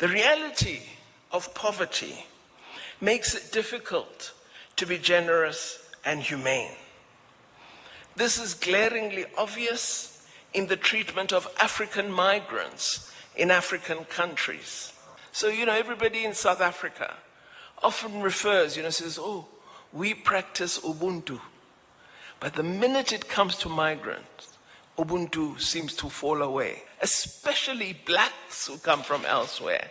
The reality of poverty makes it difficult to be generous and humane. This is glaringly obvious in the treatment of African migrants in African countries. So, everybody in South Africa often refers, says, oh, we practice Ubuntu. But the minute it comes to migrants, Ubuntu seems to fall away, especially blacks who come from elsewhere.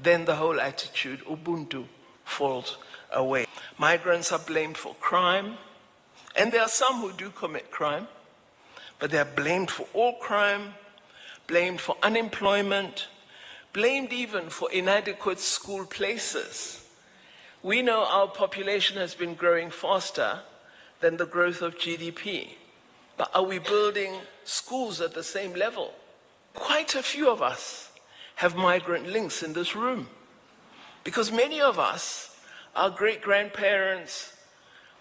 Then the whole attitude, Ubuntu, falls away. Migrants are blamed for crime, and there are some who do commit crime, but they are blamed for all crime, blamed for unemployment, blamed even for inadequate school places. We know our population has been growing faster than the growth of GDP, but are we building schools at the same level? Quite a few of us have migrant links in this room, because many of us, our great-grandparents,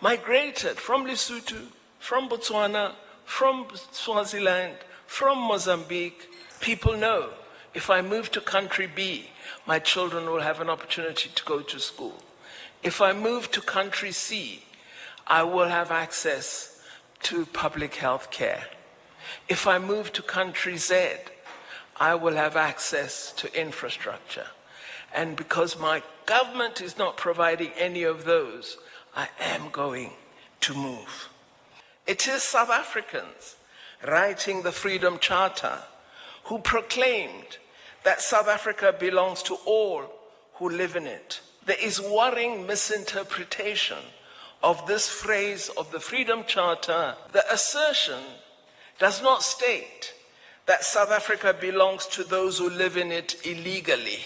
migrated from Lesotho, from Botswana, from Swaziland, from Mozambique. People know, if I move to country B, my children will have an opportunity to go to school. If I move to country C, I will have access to public health care. If I move to country Z, I will have access to infrastructure. And because my government is not providing any of those, I am going to move. It is South Africans writing the Freedom Charter who proclaimed that South Africa belongs to all who live in it. There is worrying misinterpretation of this phrase of the Freedom Charter. The assertion does not state that South Africa belongs to those who live in it illegally.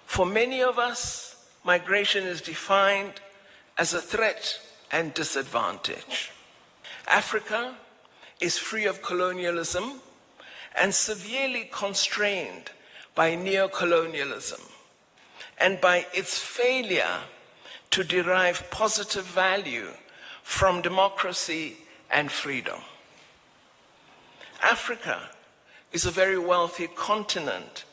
For many of us, migration is defined as a threat and disadvantage. Africa is free of colonialism and severely constrained by neocolonialism and by its failure to derive positive value from democracy and freedom. Africa is a very wealthy continent,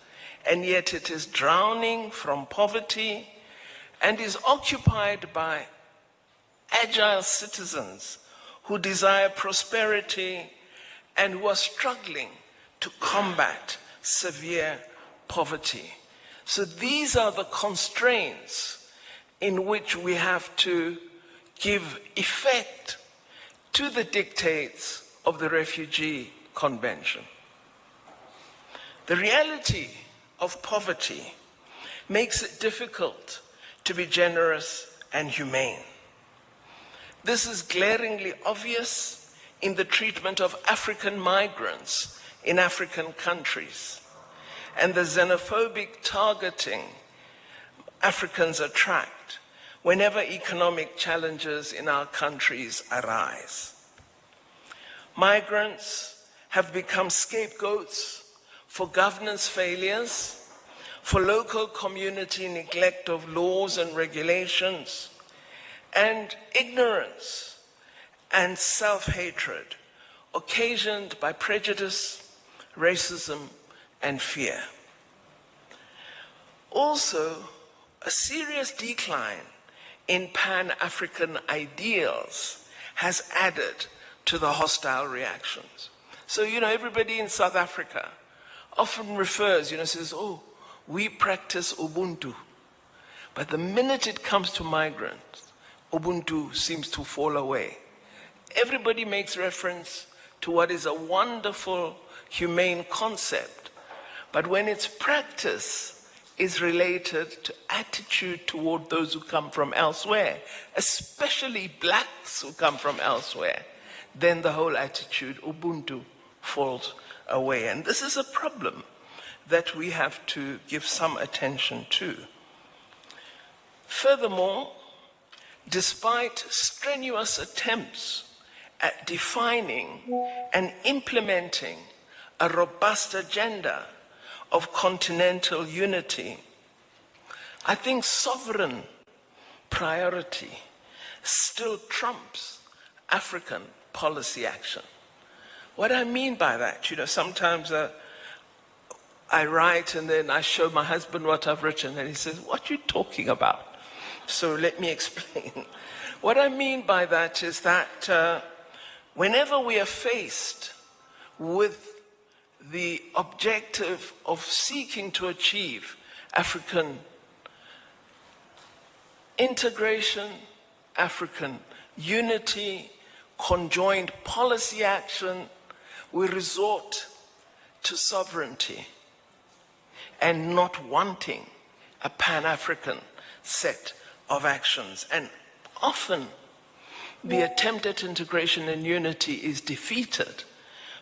and yet it is drowning from poverty and is occupied by agile citizens who desire prosperity and who are struggling to combat severe poverty. So these are the constraints in which we have to give effect to the dictates of the Refugee Convention. The reality of poverty makes it difficult to be generous and humane. This is glaringly obvious in the treatment of African migrants in African countries and the xenophobic targeting Africans attract whenever economic challenges in our countries arise. Migrants have become scapegoats for governance failures, for local community neglect of laws and regulations, and ignorance and self-hatred occasioned by prejudice, racism, and fear. Also, a serious decline in Pan-African ideals has added to the hostile reactions. So, everybody in South Africa often refers, says, oh, we practice Ubuntu. But the minute it comes to migrants, Ubuntu seems to fall away. Everybody makes reference to what is a wonderful, humane concept, but when its practice is related to attitude toward those who come from elsewhere, especially blacks who come from elsewhere, then the whole attitude, Ubuntu, falls away. And this is a problem that we have to give some attention to. Furthermore, despite strenuous attempts at defining and implementing a robust agenda of continental unity, I think sovereign priority still trumps African policy action. What I mean by that, sometimes I write and then I show my husband what I've written and he says, "What are you talking about?" So let me explain. What I mean by that is that whenever we are faced with the objective of seeking to achieve African integration, African unity, conjoined policy action, we resort to sovereignty and not wanting a Pan-African set of actions. And often the attempt at integration and unity is defeated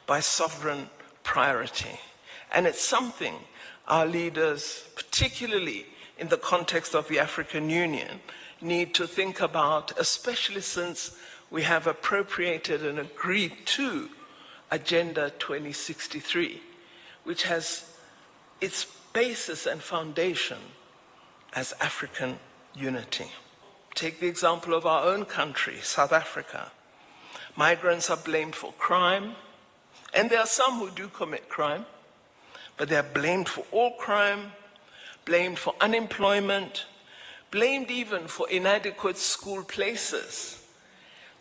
by sovereign priority. And it's something our leaders, particularly in the context of the African Union, need to think about, especially since we have appropriated and agreed to Agenda 2063, which has its basis and foundation as African unity. Take the example of our own country, South Africa. Migrants are blamed for crime, and there are some who do commit crime, but they are blamed for all crime, blamed for unemployment, blamed even for inadequate school places.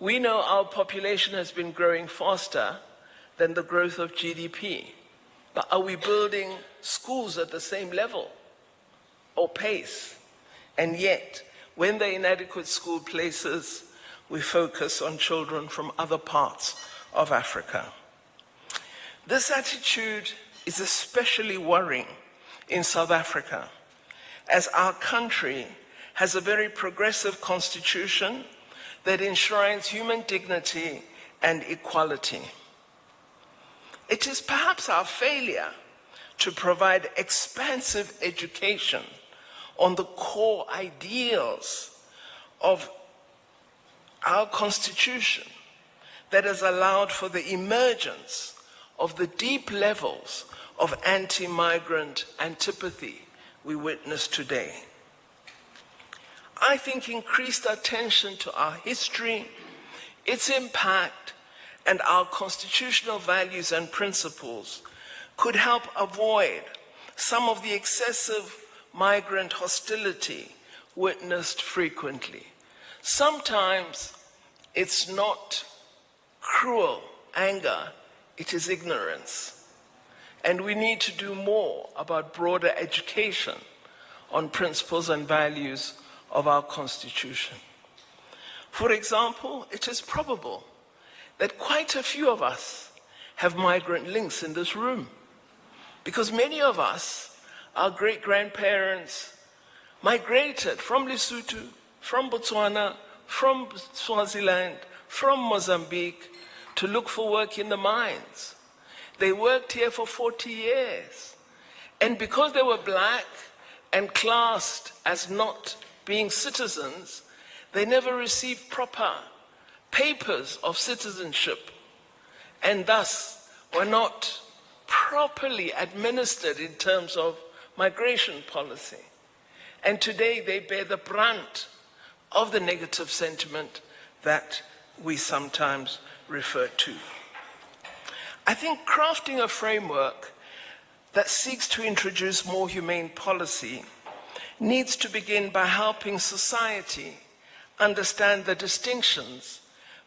We know our population has been growing faster than the growth of GDP, but are we building schools at the same level or pace? And yet, when there are inadequate school places, we focus on children from other parts of Africa. This attitude is especially worrying in South Africa, as our country has a very progressive constitution that enshrines human dignity and equality. It is perhaps our failure to provide expansive education on the core ideals of our constitution that has allowed for the emergence of the deep levels of anti-migrant antipathy we witness today. I think increased attention to our history, its impact, and our constitutional values and principles could help avoid some of the excessive migrant hostility witnessed frequently. Sometimes it's not cruel anger, it is ignorance. And we need to do more about broader education on principles and values of our Constitution. For example, it is probable that quite a few of us have migrant links in this room, because many of us, our great-grandparents, migrated from Lesotho, from Botswana, from Swaziland, from Mozambique to look for work in the mines. They worked here for 40 years. And because they were black and classed as not being citizens, they never received proper papers of citizenship, and thus were not properly administered in terms of migration policy. And today they bear the brunt of the negative sentiment that we sometimes refer to. I think crafting a framework that seeks to introduce more humane policy needs to begin by helping society understand the distinctions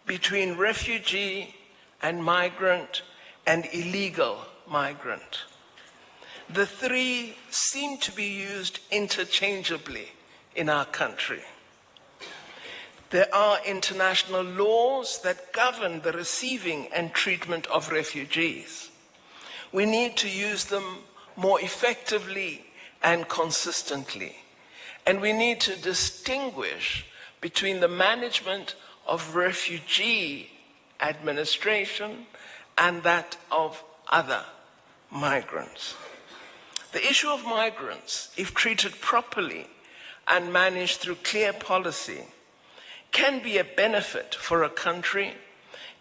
between refugee and migrant and illegal migrant. The three seem to be used interchangeably in our country. There are international laws that govern the receiving and treatment of refugees. We need to use them more effectively and consistently. And we need to distinguish between the management of refugee administration and that of other migrants. The issue of migrants, if treated properly and managed through clear policy, can be a benefit for a country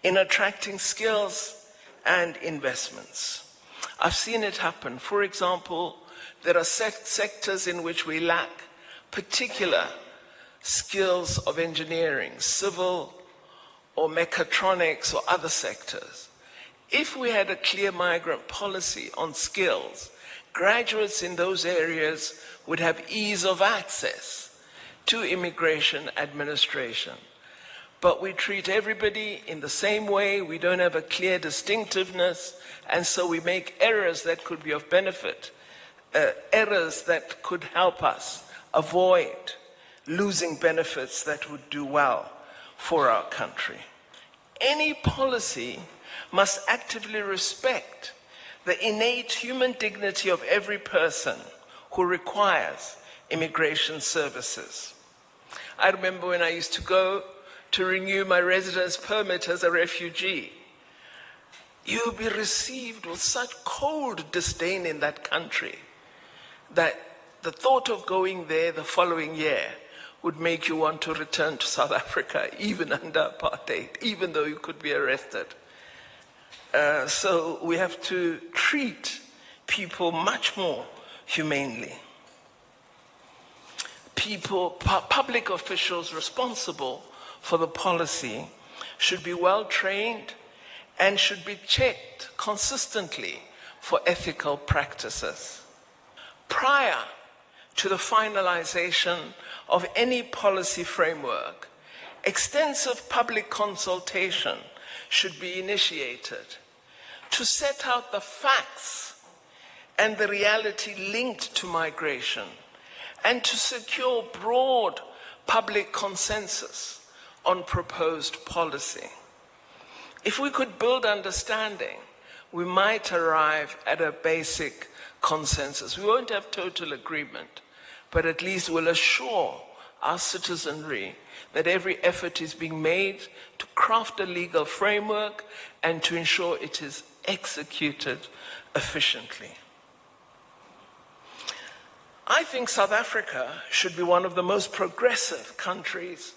in attracting skills and investments. I've seen it happen. For example, there are sectors in which we lack particular skills of engineering, civil or mechatronics or other sectors. If we had a clear migrant policy on skills, graduates in those areas would have ease of access to immigration administration. But we treat everybody in the same way, we don't have a clear distinctiveness, and so we make errors that could be of benefit, errors that could help us avoid losing benefits that would do well for our country. Any policy must actively respect the innate human dignity of every person who requires immigration services. I remember when I used to go to renew my residence permit as a refugee, you'll be received with such cold disdain in that country that the thought of going there the following year would make you want to return to South Africa, even under apartheid, even though you could be arrested. So we have to treat people much more humanely. Public officials responsible for the policy should be well trained and should be checked consistently for ethical practices. Prior to the finalization of any policy framework, extensive public consultation should be initiated to set out the facts and the reality linked to migration and to secure broad public consensus on proposed policy. If we could build understanding, we might arrive at a basic consensus. We won't have total agreement, but at least we'll assure our citizenry that every effort is being made to craft a legal framework and to ensure it is executed efficiently. I think South Africa should be one of the most progressive countries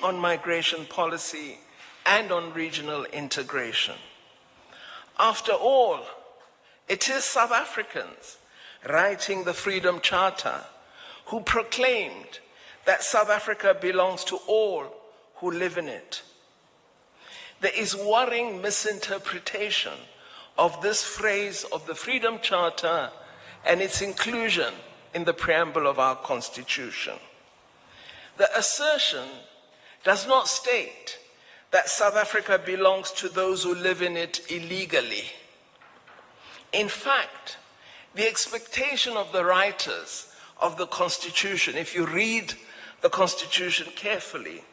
on migration policy and on regional integration. After all, it is South Africans writing the Freedom Charter who proclaimed that South Africa belongs to all who live in it. There is worrying misinterpretation of this phrase of the Freedom Charter and its inclusion in the preamble of our Constitution. The assertion does not state that South Africa belongs to those who live in it illegally. In fact, the expectation of the writers of the Constitution, if you read the Constitution carefully,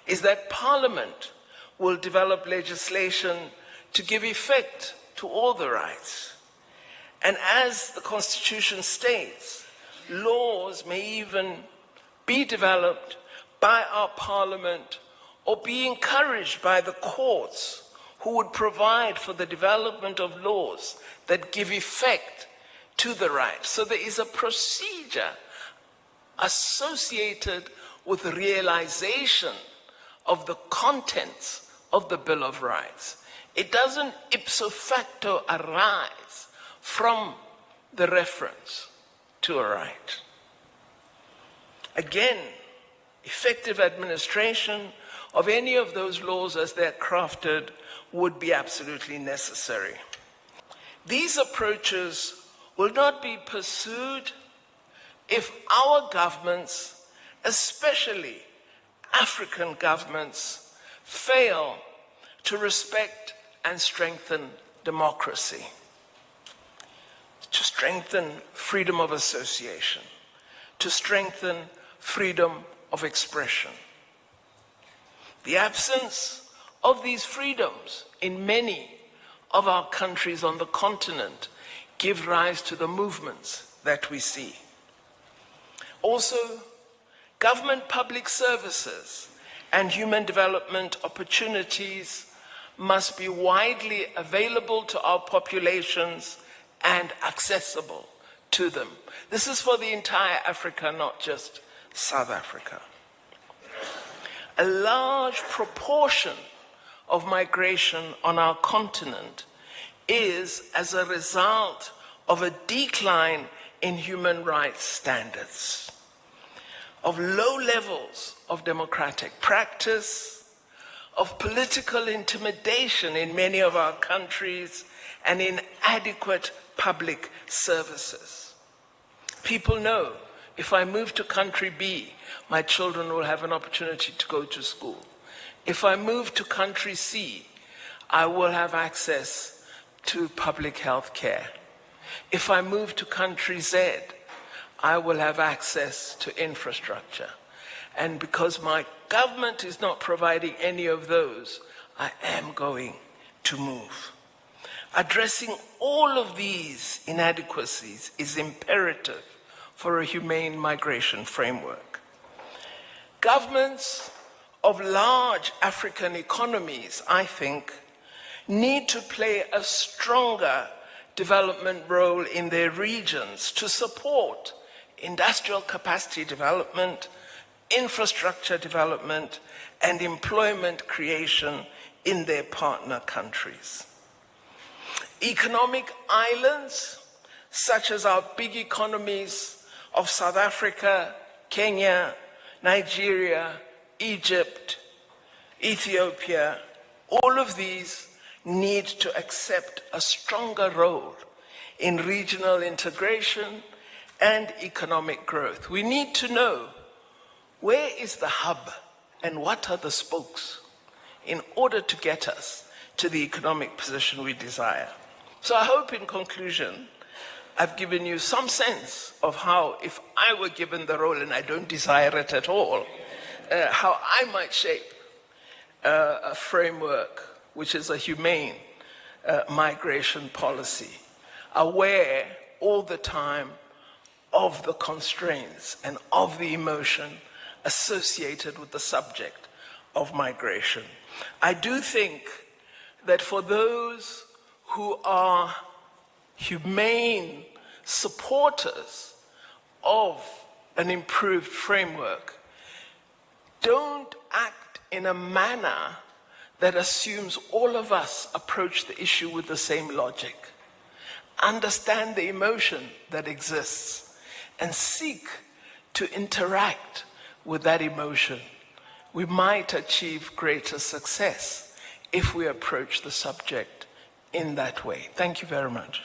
is that Parliament will develop legislation to give effect to all the rights. And as the Constitution states, laws may even be developed by our Parliament or be encouraged by the courts who would provide for the development of laws that give effect to the right. So there is a procedure associated with the realization of the contents of the Bill of Rights. It doesn't ipso facto arise from the reference to a right. Again, effective administration of any of those laws as they're crafted would be absolutely necessary. These approaches will not be pursued if our governments, especially African governments, fail to respect and strengthen democracy, to strengthen freedom of association, to strengthen freedom of expression. The absence of these freedoms in many of our countries on the continent give rise to the movements that we see. Also, government public services and human development opportunities must be widely available to our populations and accessible to them. This is for the entire Africa, not just South Africa. A large proportion of migration on our continent is as a result of a decline in human rights standards. of low levels of democratic practice, of political intimidation in many of our countries, and inadequate public services. People know if I move to country B, my children will have an opportunity to go to school. If I move to country C, I will have access to public health care. If I move to country Z, I will have access to infrastructure. And because my government is not providing any of those, I am going to move. Addressing all of these inadequacies is imperative for a humane migration framework. Governments of large African economies, I think, need to play a stronger development role in their regions to support industrial capacity development, infrastructure development, and employment creation in their partner countries. Economic islands, such as our big economies of South Africa, Kenya, Nigeria, Egypt, Ethiopia, all of these need to accept a stronger role in regional integration and economic growth. We need to know where is the hub and what are the spokes in order to get us to the economic position we desire. So I hope in conclusion, I've given you some sense of how, if I were given the role and I don't desire it at all, how I might shape a framework which is a humane migration policy, aware all the time of the constraints and of the emotion associated with the subject of migration. I do think that for those who are humane supporters of an improved framework, don't act in a manner that assumes all of us approach the issue with the same logic. Understand the emotion that exists and seek to interact with that emotion. We might achieve greater success if we approach the subject in that way. Thank you very much.